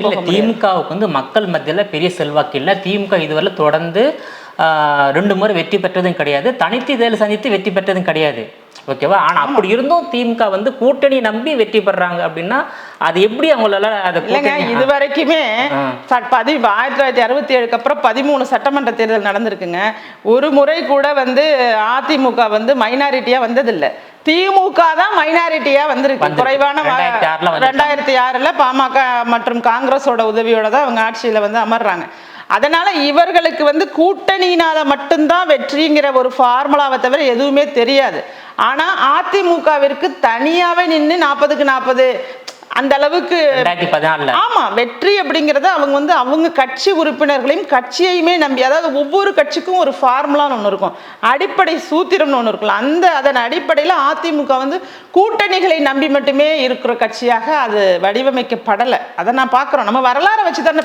இல்ல திமுகவுக்கு வந்து மக்கள் மத்தியில பெரிய செல்வாக்கு இல்லை. திமுக இதுவரை தொடர்ந்து 2 முறை வெற்றி பெற்றதும் கிடையாது, தனித்து இதில் சந்தித்து வெற்றி பெற்றதும் கிடையாது. ஓகேவா? ஆனா அப்படி இருந்தும் திமுக வந்து கூட்டணி நம்பி வெற்றி பெறாங்க அப்படின்னா அது எப்படி அவங்களால அதை இது வரைக்குமே 1967 அப்புறம் 13 சட்டமன்ற தேர்தல் நடந்திருக்குங்க. ஒரு முறை கூட வந்து அதிமுக வந்து மைனாரிட்டியா வந்ததில்லை. திமுக தான் மைனாரிட்டியா வந்திருக்கு. குறைவான 2006ல் பாமக மற்றும் காங்கிரஸோட உதவியோட தான் அவங்க ஆட்சியில வந்து அமர்றாங்க. அதனால இவர்களுக்கு வந்து கூட்டணியினால மட்டும்தான் வெற்றிங்கிற ஒரு ஃபார்முலாவை தவிர எதுவுமே தெரியாது. ஆனா அதிமுகவிற்கு தனியாவே நின்று 40க்கு 40 அந்த அளவுக்கு ஆமா வெற்றி அப்படிங்கறத அவங்க வந்து அவங்க கட்சி உறுப்பினர்களையும் கட்சியையுமே நம்பி, அதாவது ஒவ்வொரு கட்சிக்கும் ஒரு ஃபார்முலான்னு ஒன்று இருக்கும், அடிப்படை சூத்திரம்னு ஒன்று இருக்குல்ல, அதன் அடிப்படையில் அதிமுக வந்து கூட்டணிகளை நம்பி மட்டுமே இருக்கிற கட்சியாக அது வடிவமைக்கப்படலை. அதை நான் பார்க்குறோம். நம்ம வரலாறை வச்சு தானே